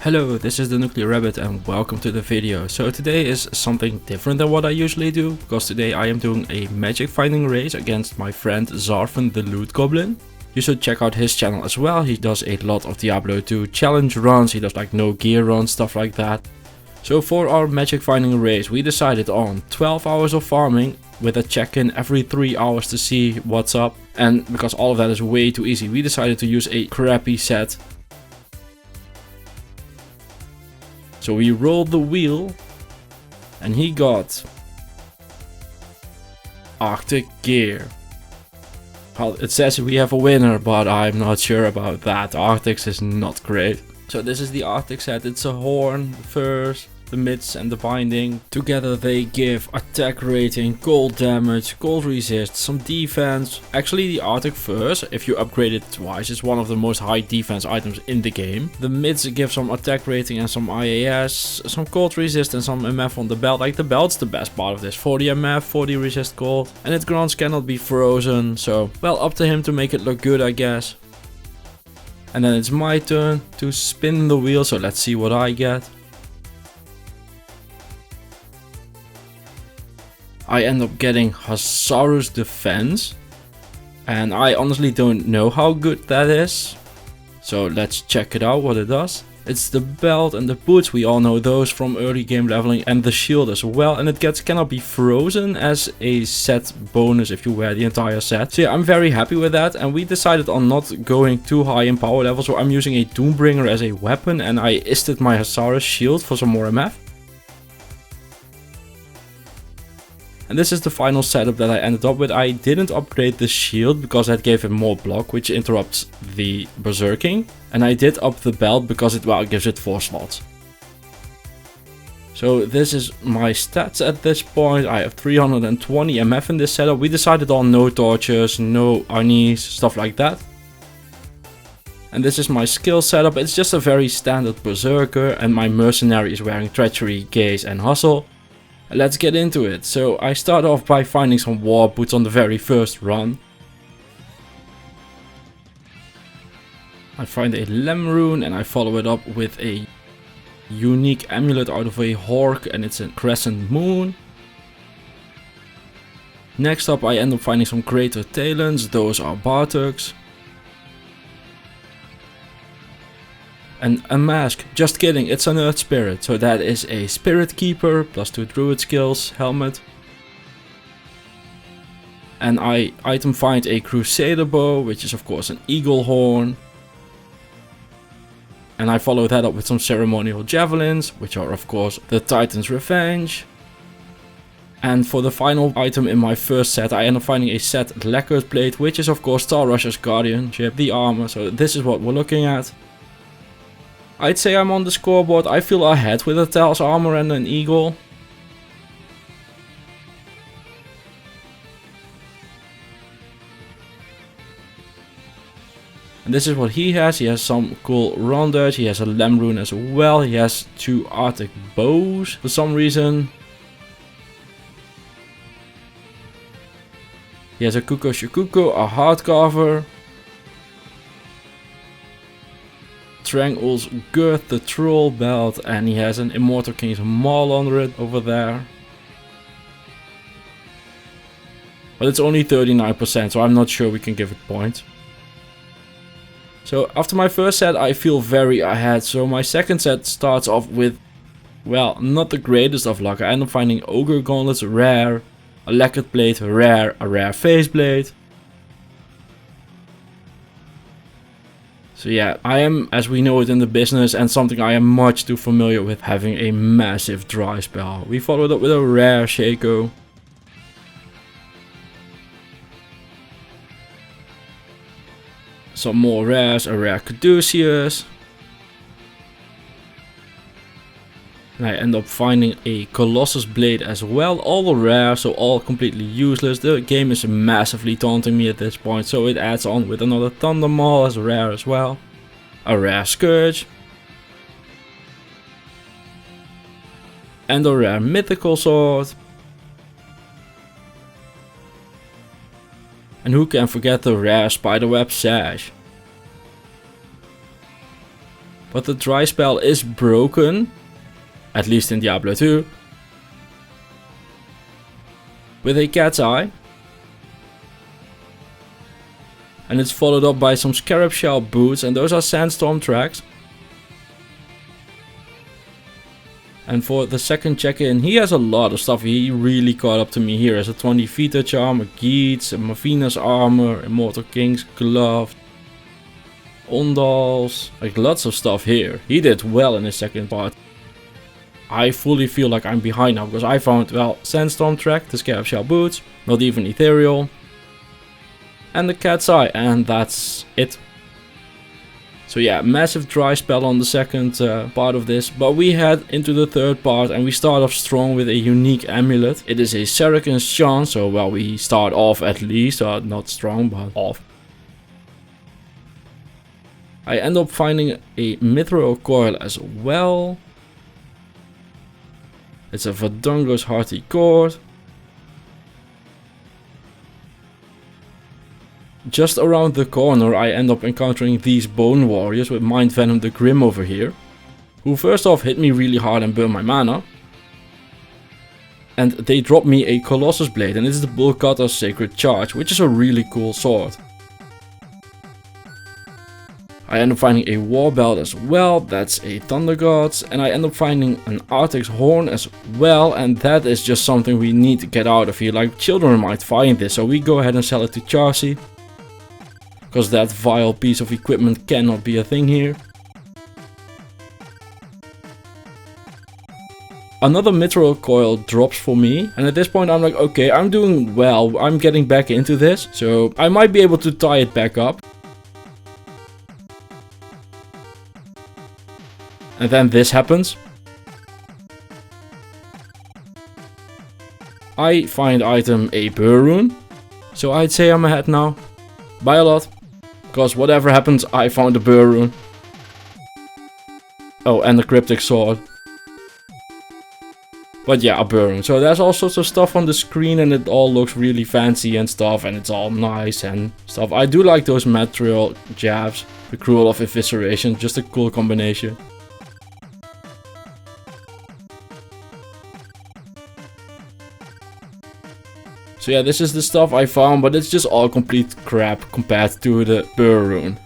Hello, this is the Nuclear Rabbit and welcome to the video. So today is something different than what I usually do, because today I am doing a magic finding race against my friend Zarfen the Loot Goblin. You should check out his channel as well. He does a lot of Diablo 2 challenge runs, he does like no gear runs, stuff like that. So for our magic finding race we decided on 12 hours of farming with a check-in every 3 hours to see what's up. And because all of that is way too easy, we decided to use a crappy set. So we rolled the wheel and he got Arctic gear. Well, it says we have a winner, but I'm not sure about that. Arctics is not great. So this is the Arctic set. It's a horn, furs, the mitts and the binding. Together they give attack rating, cold damage, cold resist, some defense. Actually the Arctic furs, if you upgrade it twice, is one of the most high defense items in the game. The mitts give some attack rating and some IAS, some cold resist and some MF on the belt. Like the belt's the best part of this. 40 MF, 40 resist cold. And its grants cannot be frozen, so well, up to him to make it look good, I guess. And then it's my turn to spin the wheel, so let's see what I get. I end up getting Hussarus Defense, and I honestly don't know how good that is, so let's check it out what it does. It's the belt and the boots, we all know those from early game leveling, and the shield as well, and it cannot be frozen as a set bonus if you wear the entire set. So yeah, I'm very happy with that, and we decided on not going too high in power level, so I'm using a Doombringer as a weapon, and I isted my Hussarus shield for some more MF. And this is the final setup that I ended up with. I didn't upgrade the shield because that gave him more block, which interrupts the berserking. And I did up the belt because it gives it 4 slots. So this is my stats at this point. I have 320 MF in this setup. We decided on no torches, no unis, stuff like that. And this is my skill setup. It's just a very standard berserker, and my mercenary is wearing treachery, gaze and hustle. Let's get into it. So I start off by finding some war boots on the very first run. I find a Lemrune and I follow it up with a unique amulet out of a Hork, and it's a crescent moon. Next up I end up finding some greater talons, those are Bartuks. And a mask, just kidding, it's an Earth Spirit, so that is a Spirit Keeper, plus 2 Druid skills, helmet. And I item find a Crusader Bow, which is of course an Eagle Horn. And I follow that up with some Ceremonial Javelins, which are of course the Titan's Revenge. And for the final item in my first set, I end up finding a set Lacquered Plate, which is of course Star Russia's Guardianship, the armor, so this is what we're looking at. I'd say I'm on the scoreboard. I feel ahead with a Tal's armor and an eagle. And this is what he has. He has some cool rondage. He has a Lemrune as well. He has 2 Arctic bows for some reason. He has a Kuko Shukuko, a hardcover. Trangul's Girth, the Troll belt, and he has an Immortal King's Maul under it over there. But it's only 39%, so I'm not sure we can give it points. So after my first set I feel very ahead, so my second set starts off with, well, not the greatest of luck. I end up finding Ogre Gauntlets, rare, a Lacquered Plate, rare, a rare Faceblade. So yeah, I am, as we know it in the business, and something I am much too familiar with, having a massive dry spell. We followed up with a rare Shaco. Some more rares, a rare Caduceus. And I end up finding a Colossus Blade as well, all rare, so all completely useless. The game is massively taunting me at this point, so it adds on with another Thunder Maul as rare as well. A rare Scourge. And a rare Mythical Sword. And who can forget the rare Spiderweb Sash. But the dry spell is broken, at least in Diablo 2, with a cat's eye. And it's followed up by some scarab shell boots, and those are sandstorm tracks. And for the second check-in, he has a lot of stuff. He really caught up to me here. As a 20 Vita charm, a Geats, a Mavina's armor, Immortal King's glove, Ondals, like lots of stuff here. He did well in his second part. I fully feel like I'm behind now because I found, well, Sandstorm Track, the Scarab Shell boots, not even Ethereal, and the Cat's Eye, and that's it. So yeah, massive dry spell on the second part of this, but we head into the third part and we start off strong with a unique amulet. It is a Sarracan's Chance, so well, we start off at least, not strong, but off. I end up finding a Mithril Coil as well. It's a Verdungo's Hearty Cord. Just around the corner I end up encountering these Bone Warriors with Mind Venom the Grim over here, who first off hit me really hard and burn my mana. And they drop me a Colossus Blade, and this is the Bulkata's Sacred Charge, which is a really cool sword. I end up finding a War Belt as well, that's a Thunder Gods, and I end up finding an Arctic's Horn as well, and that is just something we need to get out of here, like children might find this, so we go ahead and sell it to Charcy. Because that vile piece of equipment cannot be a thing here. Another Mithril Coil drops for me, and at this point I'm like, okay, I'm doing well, I'm getting back into this, so I might be able to tie it back up. And then this happens. I find item a Burr Rune, so I'd say I'm ahead now, by a lot. Because whatever happens, I found a Burr Rune. Oh, and a Cryptic Sword. But yeah, a Burr Rune. So there's all sorts of stuff on the screen and it all looks really fancy and stuff. And it's all nice and stuff. I do like those Mithril jabs. The Cruel of Evisceration, just a cool combination. So yeah, this is the stuff I found, but it's just all complete crap compared to the Burr Rune.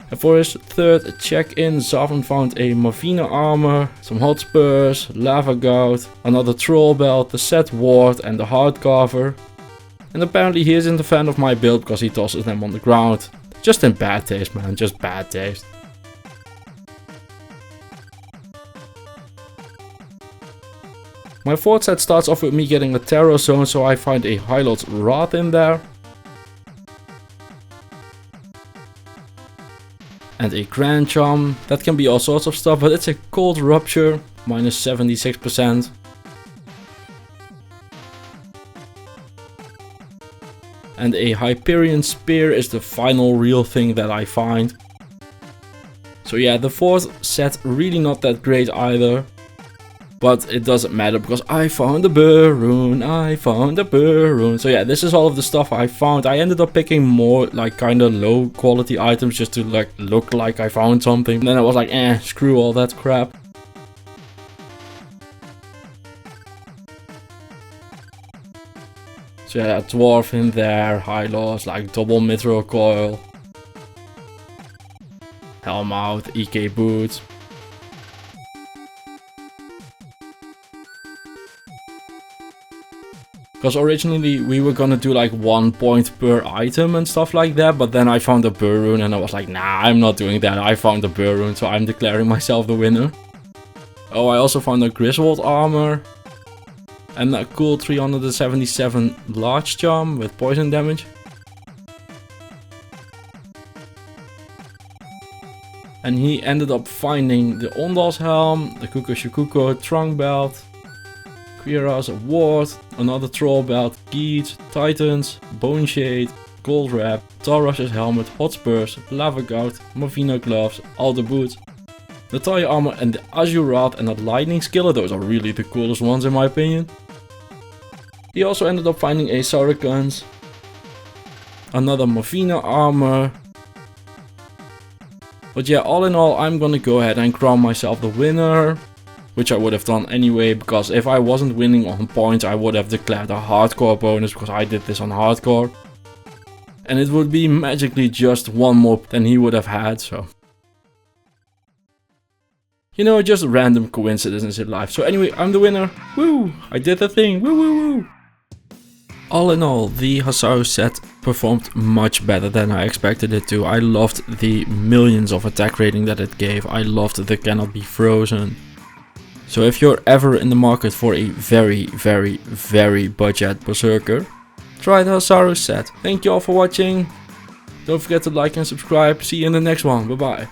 And for his third check-in, Zarfen found a Mavina armor, some Hotspurs, Lava Gout, another Troll Belt, the Set Ward and the Heart Carver. And apparently he isn't a fan of my build because he tosses them on the ground. Just in bad taste, man, just bad taste. My fourth set starts off with me getting a Terror Zone, so I find a High Lord's Wrath in there. And a Grand Charm, that can be all sorts of stuff, but it's a Cold Rupture, minus 76%. And a Hyperion Spear is the final real thing that I find. So yeah, the fourth set really not that great either. But it doesn't matter because I found a Burr Rune, I found a Burr Rune. So yeah, this is all of the stuff I found. I ended up picking more like kind of low quality items just to like look like I found something. And then I was like, screw all that crap. So yeah, Dwarf in there, High Lords, like double Mithril Coil. Hellmouth, EK Boots. Because originally we were gonna do like 1 point per item and stuff like that, but then I found a Burr Rune and I was like, nah, I'm not doing that. I found a Burr Rune, so I'm declaring myself the winner. Oh, I also found a Griswold armor and a cool 377 large charm with poison damage. And he ended up finding the Ondal's Helm, the Kuko Shukuko Trunk Belt, Quira's Ward, another Troll Belt, Geats, Titans, Bone Shade, Gold Wrap, Tarrus's Helmet, Hotspurs, Lava Gout, Mavina Gloves, all the boots, the Tire Armor and the Azure Rod and that Lightning Skillet. Those are really the coolest ones in my opinion. He also ended up finding a Sarracan's, another Mavina Armor, But yeah, all in all, I'm gonna go ahead and crown myself the winner. Which I would have done anyway, because if I wasn't winning on points, I would have declared a hardcore bonus, because I did this on hardcore. And it would be magically just one more than he would have had, so. You know, just random coincidences in life. So anyway, I'm the winner. Woo! I did the thing. Woo woo woo! All in all, the Hasaru set performed much better than I expected it to. I loved the millions of attack rating that it gave. I loved the cannot be frozen. So if you're ever in the market for a very, very, very budget berserker, try the Hasaru set. Thank you all for watching. Don't forget to like and subscribe. See you in the next one. Bye bye.